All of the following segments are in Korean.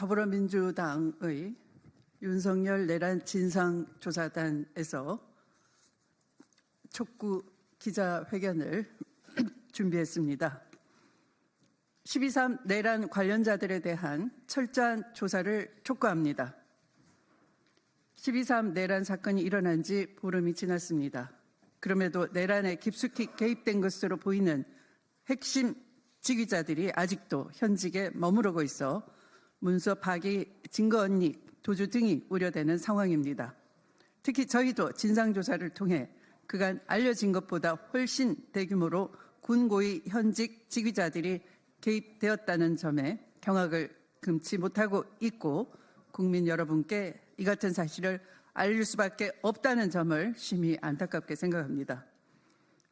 더불어민주당의 윤석열 내란 진상조사단에서 촉구 기자회견을 준비했습니다. 12.3 내란 관련자들에 대한 철저한 조사를 촉구합니다. 12.3 내란 사건이 일어난 지 보름이 지났습니다. 그럼에도 내란에 깊숙이 개입된 것으로 보이는 핵심 지휘자들이 아직도 현직에 머무르고 있어 문서 파기, 증거 은닉, 도주 등이 우려되는 상황입니다. 특히 저희도 진상조사를 통해 그간 알려진 것보다 훨씬 대규모로 군 고위 현직 지휘자들이 개입되었다는 점에 경악을 금치 못하고 있고 국민 여러분께 이 같은 사실을 알릴 수밖에 없다는 점을 심히 안타깝게 생각합니다.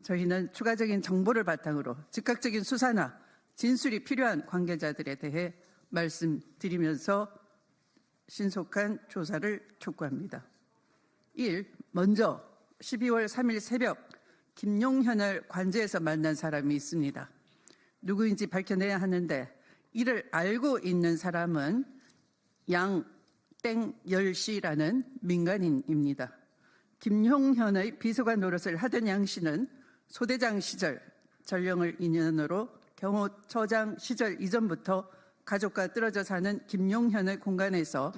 저희는 추가적인 정보를 바탕으로 즉각적인 수사나 진술이 필요한 관계자들에 대해 말씀드리면서 신속한 조사를 촉구합니다. 1. 먼저 12월 3일 새벽 김용현을 관저에서 만난 사람이 있습니다. 누구인지 밝혀내야 하는데 이를 알고 있는 사람은 양땡열 씨라는 민간인입니다. 김용현의 비서관 노릇을 하던 양 씨는 소대장 시절 전령을 인연으로 경호처장 시절 이전부터 가족과 떨어져 사는 김용현의 공간에서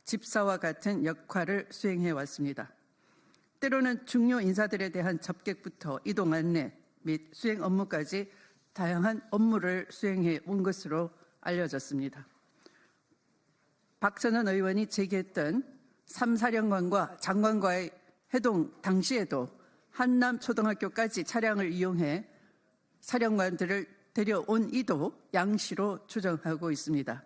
집사와 같은 역할을 수행해 왔습니다. 때로는 중요 인사들에 대한 접객부터 이동 안내 및 수행 업무까지 다양한 업무를 수행해 온 것으로 알려졌습니다. 박선원 의원이 제기했던 3사령관과 장관과의 회동 당시에도 한남초등학교까지 차량을 이용해 사령관들을 데려온 이도 양 씨로 추정하고 있습니다.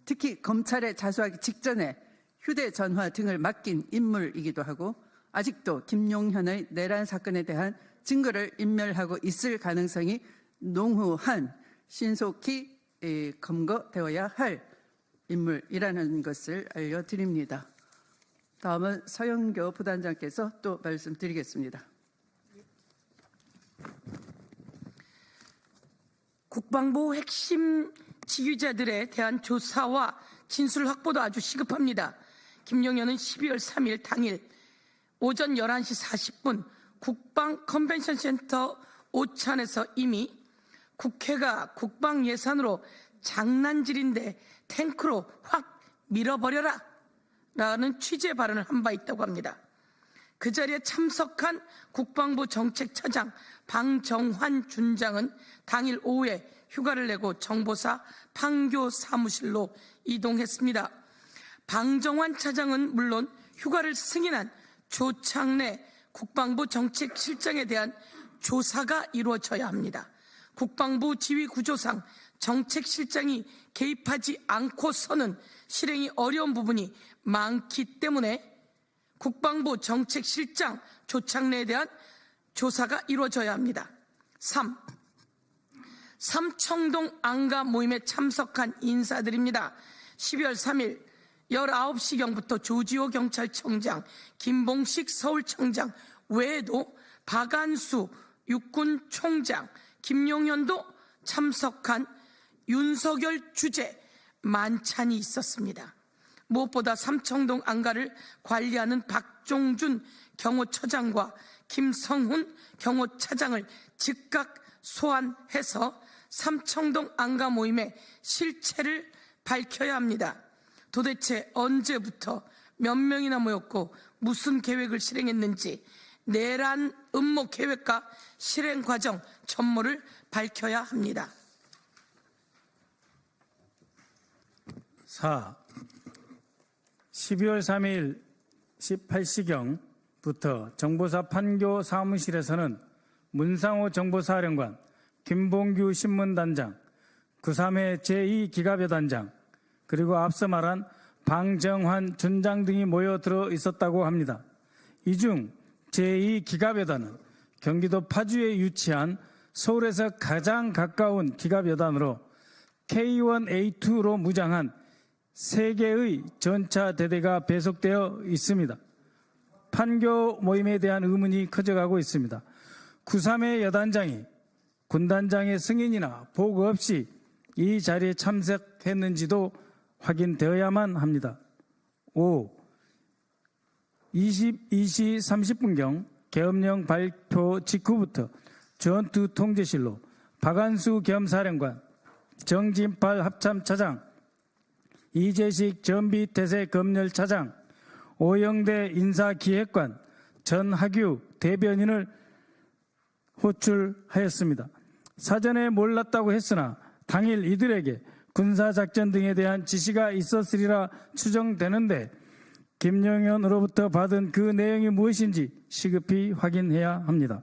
특히 검찰에 자수하기 직전에 휴대전화 등을 맡긴 인물이기도 하고 아직도 김용현의 내란 사건에 대한 증거를 인멸하고 있을 가능성이 농후한 신속히 검거되어야 할 인물이라는 것을 알려드립니다. 다음은 서영교 부단장께서 또 말씀드리겠습니다. 국방부 핵심 지휘자들에 대한 조사와 진술 확보도 아주 시급합니다. 김용현은 12월 3일 당일 오전 11시 40분 국방 컨벤션 센터 오찬에서 이미 국회가 국방 예산으로 장난질인데 탱크로 확 밀어버려라 라는 취지의 발언을 한 바 있다고 합니다. 그 자리에 참석한 국방부 정책차장 방정환 준장은 당일 오후에 휴가를 내고 정보사 판교 사무실로 이동했습니다. 방정환 차장은 물론 휴가를 승인한 조창래 국방부 정책실장에 대한 조사가 이루어져야 합니다. 국방부 지휘구조상 정책실장이 개입하지 않고서는 실행이 어려운 부분이 많기 때문에 국방부 정책실장 조창래에 대한 조사가 이루어져야 합니다. 3. 삼청동 안가 모임에 참석한 인사들입니다. 12월 3일 19시경부터 조지호 경찰청장, 김봉식 서울청장 외에도 박안수 육군 총장, 김용현도 참석한 윤석열 주재 만찬이 있었습니다. 무엇보다 삼청동 안가를 관리하는 박종준 경호처장과 김성훈 경호차장을 즉각 소환해서 삼청동 안가 모임의 실체를 밝혀야 합니다. 도대체 언제부터 몇 명이나 모였고 무슨 계획을 실행했는지 내란 음모 계획과 실행 과정 전모를 밝혀야 합니다. 4. 12월 3일 18시경부터 정보사 판교 사무실에서는 문상호 정보사령관, 김봉규 신문단장, 93회 제2기갑여단장, 그리고 앞서 말한 방정환 준장 등이 모여들어 있었다고 합니다. 이 중 제2기갑여단은 경기도 파주에 위치한 서울에서 가장 가까운 기갑여단으로 K1A2로 무장한 3개의 전차대대가 배속되어 있습니다. 판교 모임에 대한 의문이 커져가고 있습니다. 93회 여단장이 군단장의 승인이나 보고 없이 이 자리에 참석했는지도 확인되어야만 합니다. 5. 22시 30분경 계엄령 발표 직후부터 전투 통제실로 박안수 겸사령관, 정진팔 합참차장, 이재식 전비태세검열차장, 오영대 인사기획관, 전학유 대변인을 호출하였습니다. 사전에 몰랐다고 했으나 당일 이들에게 군사작전 등에 대한 지시가 있었으리라 추정되는데 김영현으로부터 받은 그 내용이 무엇인지 시급히 확인해야 합니다.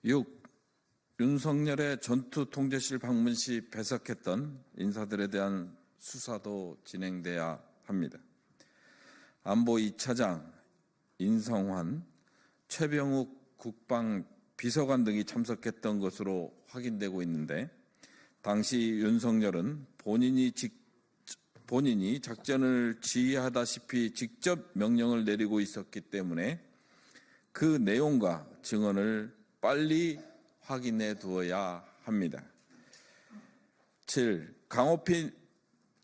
6. 윤석열의 전투 통제실 방문 시 배석했던 인사들에 대한 수사도 진행돼야 합니다. 안보 2차장 인성환, 최병욱 국방 비서관 등이 참석했던 것으로 확인되고 있는데 당시 윤석열은 본인이 작전을 지휘하다시피 직접 명령을 내리고 있었기 때문에 그 내용과 증언을 빨리 확인해 두어야 합니다. 7. 강호필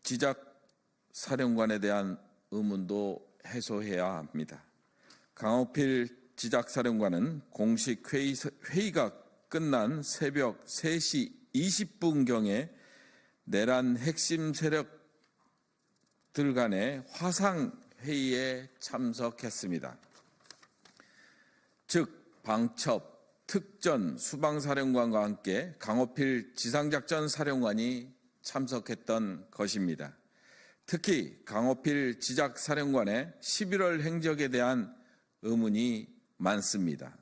지작사령관에 대한 의문도 해소해야 합니다. 강호필 지작사령관은 공식 회의가 끝난 새벽 3시 20분경에 내란 핵심 세력들 간의 화상회의에 참석했습니다. 즉 방첩, 특전, 수방사령관과 함께 강호필 지상작전 사령관이 참석했던 것입니다. 특히 강호필 지작사령관의 11월 행적에 대한 의문이 많습니다.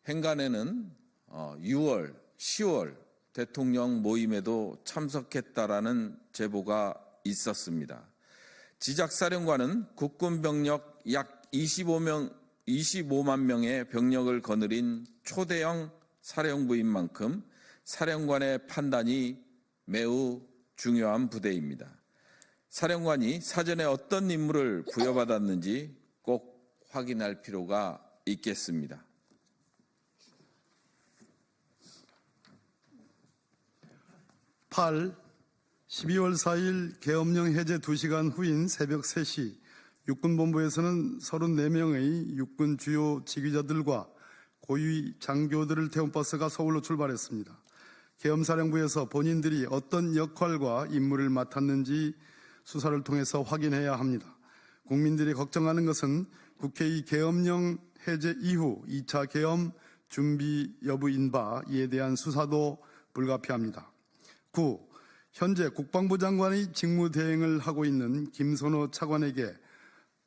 행간에는 6월, 10월 대통령 모임에도 참석했다라는 제보가 있었습니다. 지작사령관은 국군 병력 약 25만 명의 병력을 거느린 초대형 사령부인 만큼 사령관의 판단이 매우 중요한 부대입니다. 사령관이 사전에 어떤 임무를 부여받았는지 꼭 확인할 필요가 있겠습니다. 8. 12월 4일 계엄령 해제 2시간 후인 새벽 3시 육군본부에서는 34명의 육군 주요 지휘자들과 고위 장교들을 태운 버스가 서울로 출발했습니다. 계엄사령부에서 본인들이 어떤 역할과 임무를 맡았는지 수사를 통해서 확인해야 합니다. 국민들이 걱정하는 것은 국회의 계엄령 해제 이후 2차 계엄 준비 여부인 바 이에 대한 수사도 불가피합니다. 9. 현재 국방부 장관의 직무대행을 하고 있는 김선호 차관에게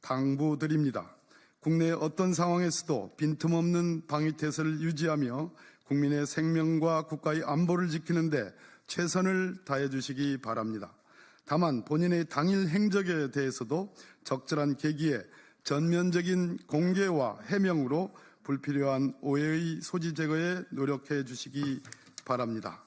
당부드립니다. 국내의 어떤 상황에서도 빈틈없는 방위태세를 유지하며 국민의 생명과 국가의 안보를 지키는 데 최선을 다해 주시기 바랍니다. 다만 본인의 당일 행적에 대해서도 적절한 계기에 전면적인 공개와 해명으로 불필요한 오해의 소지 제거에 노력해 주시기 바랍니다.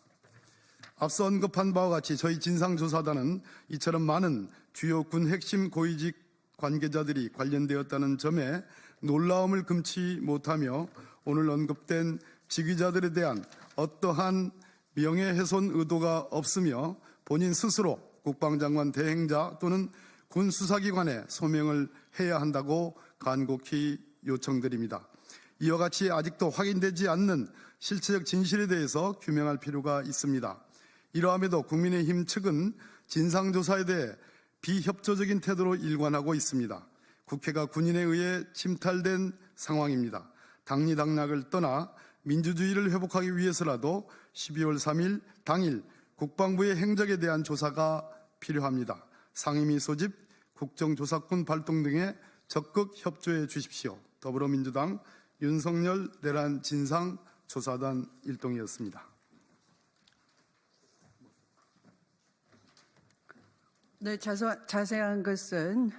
앞서 언급한 바와 같이 저희 진상조사단은 이처럼 많은 주요 군 핵심 고위직 관계자들이 관련되었다는 점에 놀라움을 금치 못하며 오늘 언급된 지휘자들에 대한 어떠한 명예훼손 의도가 없으며 본인 스스로 국방장관 대행자 또는 군 수사기관에 소명을 해야 한다고 간곡히 요청드립니다. 이와 같이 아직도 확인되지 않는 실체적 진실에 대해서 규명할 필요가 있습니다. 이러함에도 국민의힘 측은 진상조사에 대해 비협조적인 태도로 일관하고 있습니다. 국회가 군인에 의해 침탈된 상황입니다. 당리당략을 떠나 민주주의를 회복하기 위해서라도 12월 3일 당일 국방부의 행적에 대한 조사가 필요합니다. 상임위 소집, 국정조사권 발동 등에 적극 협조해 주십시오. 더불어민주당 윤석열 내란 진상조사단 일동이었습니다. 네, 자세한 것은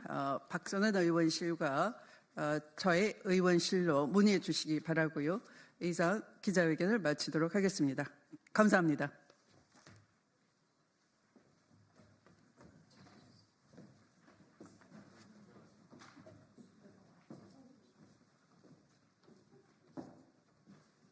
박선원 의원실과 저의 의원실로 문의해 주시기 바라고요. 이상 기자회견을 마치도록 하겠습니다. 감사합니다.